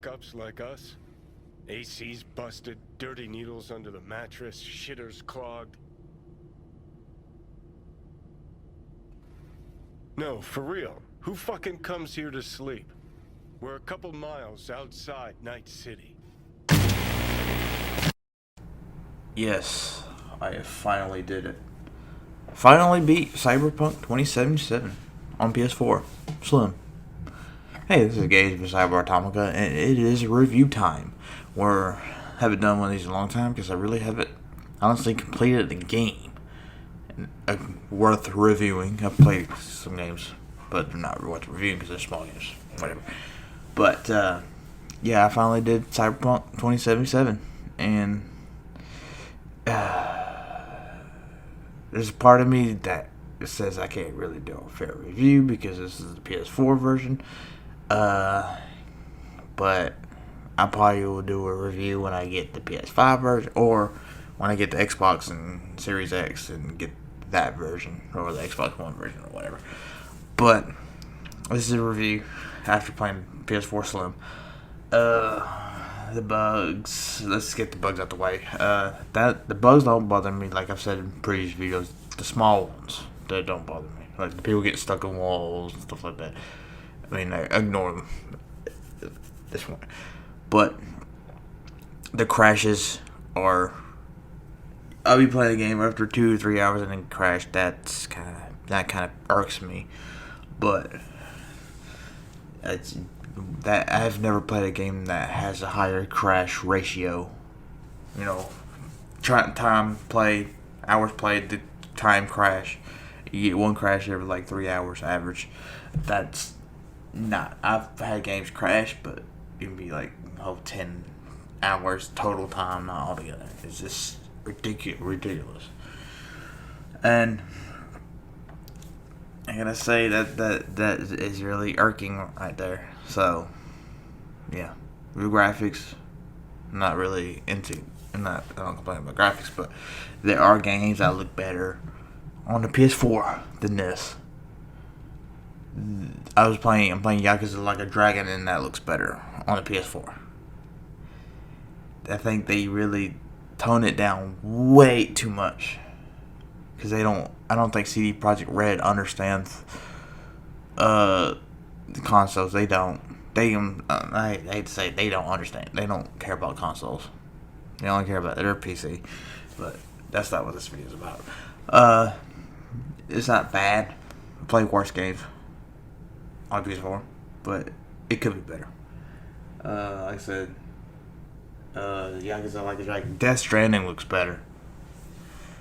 fuck-ups like us? AC's busted, dirty needles under the mattress, shitters clogged. No, for real. Who fucking comes here to sleep? We're a couple miles outside Night City. Yes, I finally did it. Finally beat Cyberpunk 2077 on Ps4 Slim. Hey, this is Gage with CyberAtomica, and it is review time. Haven't done one of these in a long time because I really haven't honestly completed the game worth reviewing. I've played some games, but they're not worth reviewing because they're small games. Whatever. But yeah, I finally did Cyberpunk 2077, and there's a part of me that says I can't really do a fair review because this is the PS4 version. But I probably will do a review when I get the PS5 version, or when I get the Xbox and Series X and get that version, or the Xbox One version, or whatever. But this is a review after playing PS4 Slim. The bugs. Let's get the bugs out the way. The bugs don't bother me, like I've said in previous videos. The small ones that don't bother me, like the people get stuck in walls and stuff like that. I mean, I ignore them. This one, but the crashes are. I'll be playing the game after 2 or 3 hours and then crash. That kind of irks me, but I've never played a game that has a higher crash ratio. You know, time played, hours played, the time crash. You get one crash every like 3 hours average. That's not. I've had games crash, but it can be like 10 hours total time, not altogether. It's just ridiculous. And I gotta say that is really irking right there. So yeah, the graphics, not really into. I don't complain about graphics, but there are games that look better on the PS4 than this. I'm playing Yakuza Like a Dragon, and that looks better on the PS4. I think they really tone it down way too much, because I don't think CD Projekt Red understands the consoles. They don't. I hate to say it, they don't understand. They don't care about consoles. They only care about their PC. But that's not what this video is about. It's not bad. I play worse games on PS4, but it could be better. Like I said, Yakuza Like a Dragon. Death Stranding looks better.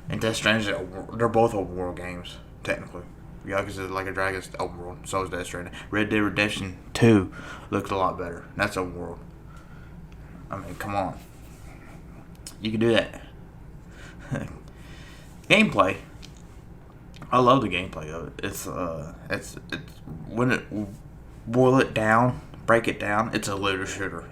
And Death Stranding, they're both open world games, technically. Yakuza Like a Dragon is open world, so is Death Stranding. Red Dead Redemption 2 looks a lot better. That's open world. I mean, come on. You can do that. Gameplay. I love the gameplay of it. It's when it break it down, it's a looter shooter.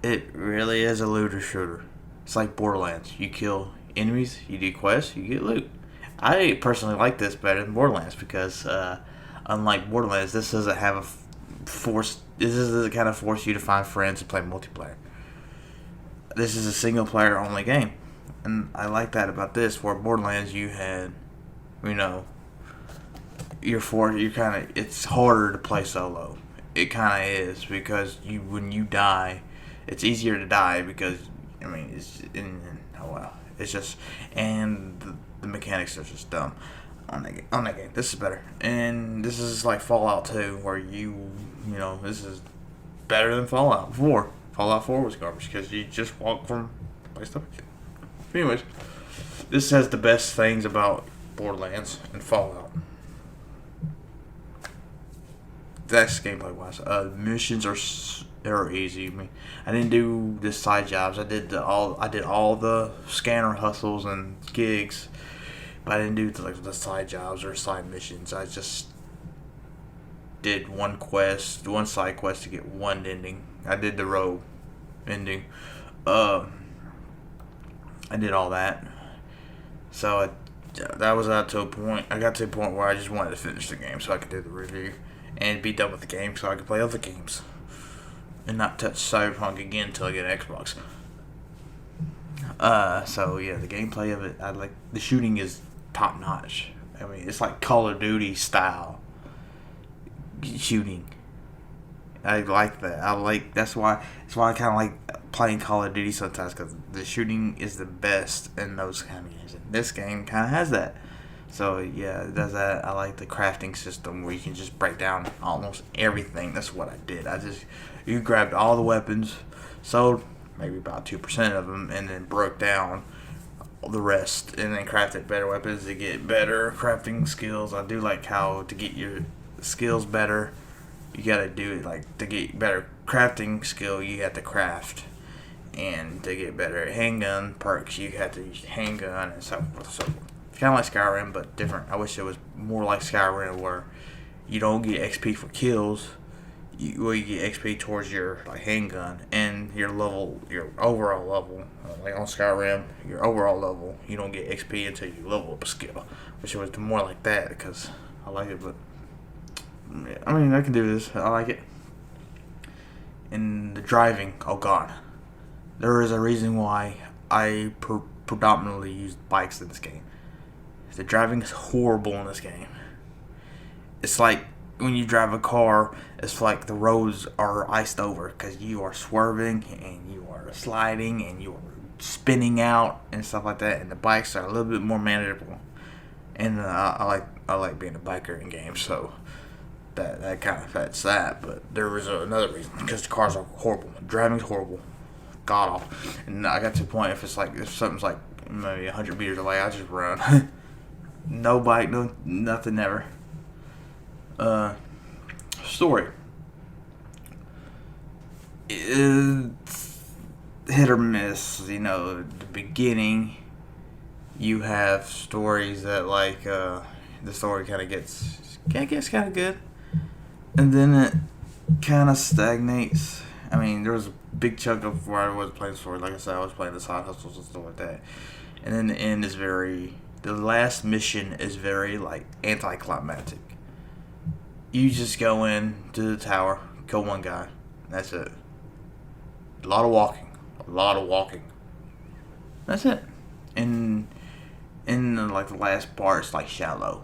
It really is a looter shooter. It's like Borderlands. You kill enemies, you do quests, you get loot. I personally like this better than Borderlands because, unlike Borderlands, this doesn't have a force. This doesn't kind of force you to find friends and play multiplayer. This is a single player only game, and I like that about this. Where Borderlands, you had, it's harder to play solo. It kind of is because when you die, it's easier to die because it's just the mechanics are just dumb on that game. This is better, and this is like Fallout 2, where this is better than Fallout 4. Fallout 4 was garbage because you just walk from place to place. Anyways, this has the best things about Borderlands and Fallout. That's gameplay wise. Missions are easy. I didn't do the side jobs. I did all the scanner hustles and gigs, but I didn't do the side jobs or side missions. I just did one side quest to get one ending. I did the rogue ending. I did all that. So that was out to a point. I got to a point where I just wanted to finish the game so I could do the review and be done with the game so I could play other games. and not touch Cyberpunk again until I get an Xbox. So yeah, the gameplay of it, I like. The shooting is top notch. I mean, it's like Call of Duty style shooting. I like that. That's why I kind of like playing Call of Duty sometimes, because the shooting is the best in those kind of games. And this game kind of has that. So yeah, it does that. I like the crafting system where you can just break down almost everything. That's what I did. You grabbed all the weapons, sold maybe about 2% of them, and then broke down the rest, and then crafted better weapons to get better crafting skills. I do like how to get your skills better, you gotta do it. Like, to get better crafting skill, you have to craft, and to get better handgun perks, you have to use handgun and so forth. So it's kind of like Skyrim, but different. I wish it was more like Skyrim, where you don't get XP for kills. You get XP towards your handgun and your overall level. Like on Skyrim, your overall level, you don't get XP until you level up a skill. Wish it was more like that, because I like it, but I mean, I can do this. I like it. And the driving, oh god. There is a reason why I predominantly use bikes in this game. The driving is horrible in this game. It's like when you drive a car, it's like the roads are iced over, because you are swerving and you are sliding and you are spinning out and stuff like that. And the bikes are a little bit more manageable. And I like being a biker in games, so that kind of affects that. But there was another reason, because the cars are horrible. Driving's horrible, god awful. And I got to the point, if something's like maybe 100 meters away, I just run. No bike, no nothing, never. Story. It's hit or miss. The beginning, you have stories that the story kind of gets kind of good, and then it kind of stagnates. I mean, there was a big chunk of where I was playing the story. Like I said, I was playing the side hustles and stuff like that, and then the end is the last mission is very anticlimactic. You just go in to the tower, kill one guy. That's it. A lot of walking. That's it. And in the last part, it's shallow.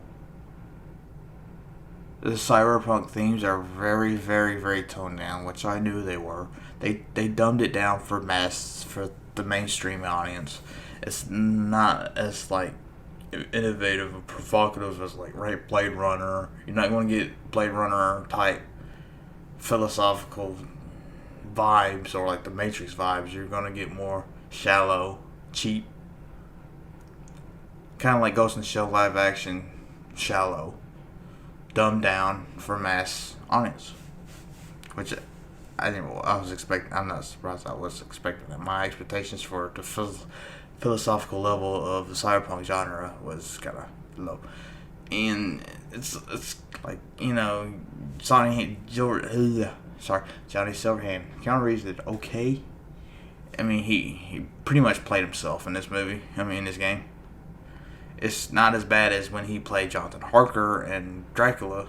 The cyberpunk themes are very, very, very toned down, which I knew they were. They dumbed it down for the mainstream audience. It's not as innovative or provocative as Blade Runner. You're not going to get Blade Runner type philosophical vibes or the Matrix vibes. You're going to get more shallow, cheap, kind of like Ghost in the Shell live action, shallow, dumbed down for mass audience, which I was expecting. I'm not surprised. I was expecting that. My expectations for the philosophical level of the cyberpunk genre was kind of low, and it's Johnny Silverhand. Keanu Reeves did okay. I mean, he pretty much played himself in this movie. I mean, in this game, it's not as bad as when he played Jonathan Harker and Dracula,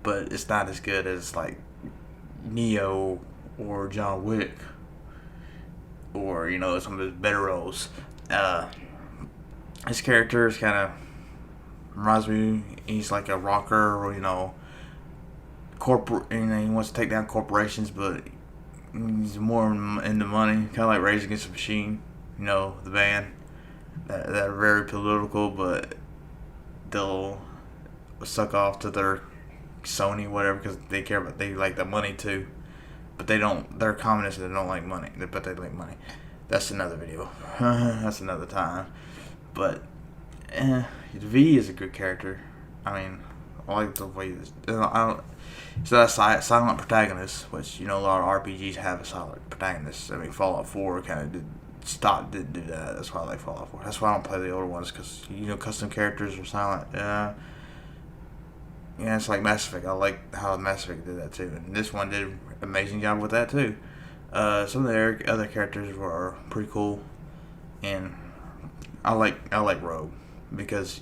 but it's not as good as Neo or John Wick, or some of his better roles. His character is kind of reminds me. He's like a rocker, or corporate. He wants to take down corporations, but he's more into money. Kind of like Rage Against the Machine. The band that are very political, but they'll suck off to their Sony, whatever, because they like the money too. But they're communists and they don't like money. But they like money. That's another video. That's another time. But V is a good character. I mean, I like the way it's not a silent protagonist, which a lot of RPGs have a silent protagonist. I mean, Fallout 4 kind of didn't do that. That's why I like Fallout 4. That's why I don't play the older ones, because custom characters are silent. Yeah, it's like Mass Effect. I like how Mass Effect did that too, and this one did an amazing job with that too. Some of the other characters were pretty cool, and I like Rogue because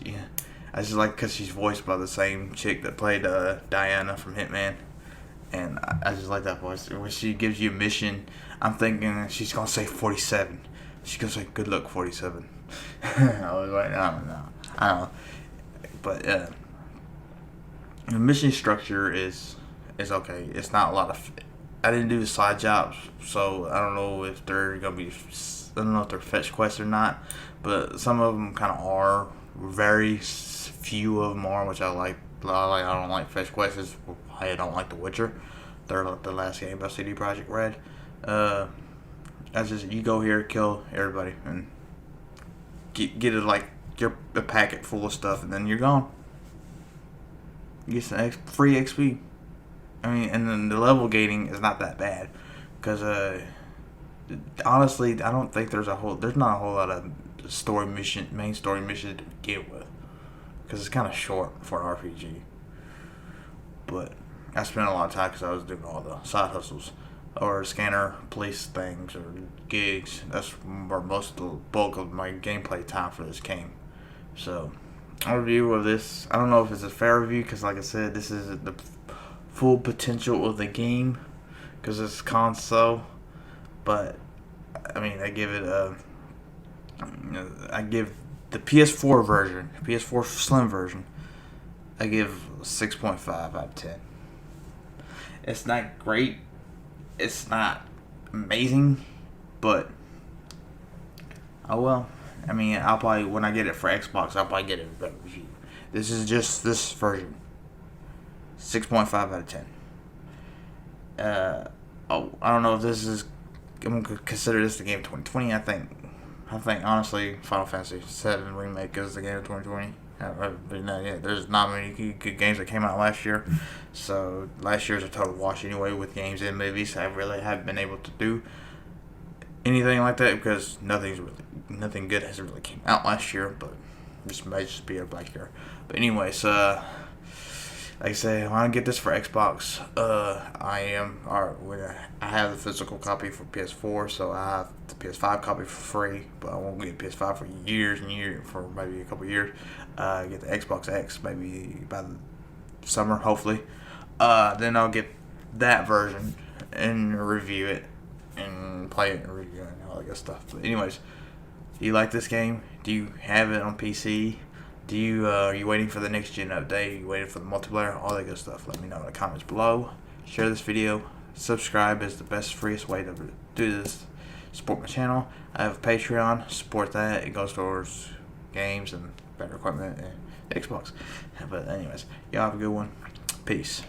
I just because she's voiced by the same chick that played Diana from Hitman. And I just like that voice. When she gives you a mission, I'm thinking she's gonna say 47. She's gonna say, "Good luck, 47." I was like, I don't know. But the mission structure is okay. It's not a lot of. I didn't do the side jobs, so I don't know if they're gonna be. I don't know if they're fetch quests or not, but some of them kind of are. Very few of them are, which I like. I don't like fetch quests. Is why I don't like The Witcher. They're the last game by CD Projekt Red. That's just you go here, kill everybody, and get it like a packet full of stuff, and then you're gone. You get some free XP. I mean, and then the level gating is not that bad, because honestly, I don't think there's not a whole lot of main story mission to begin with, because it's kind of short for an RPG. But I spent a lot of time because I was doing all the side hustles or scanner police things or gigs. That's where most of the bulk of my gameplay time for this game. So, a review of this, I don't know if it's a fair review, because like I said, this is the full potential of the game, because it's console. But I mean, I give the PS4 version, PS4 Slim version, I give 6.5 out of 10. It's not great. It's not amazing, but oh well. I mean, I'll probably, when I get it for Xbox, I'll probably get it a better review. This is just this version. 6.5 out of 10. I don't know if this is. I'm gonna consider this the game of 2020. I think honestly, Final Fantasy VII Remake is the game of 2020. There's not many good games that came out last year, so last year's a total wash anyway with games and movies. I really haven't been able to do anything like that because nothing good has really came out last year. But this might just be a black year. But anyways, like I say, I want to get this for Xbox. I have the physical copy for PS4, so I have the PS5 copy for free, but I won't get PS5 for for maybe a couple years. Get the Xbox X maybe by the summer, hopefully. Then I'll get that version and review it and play it and review it and all that good stuff. But anyways, do you like this game? Do you have it on PC? Are you waiting for the next gen update? Are you waiting for the multiplayer? All that good stuff. Let me know in the comments below. Share this video. Subscribe is the best, freest way to do this. Support my channel. I have a Patreon. Support that. It goes towards games and better equipment and Xbox. But anyways, y'all have a good one. Peace.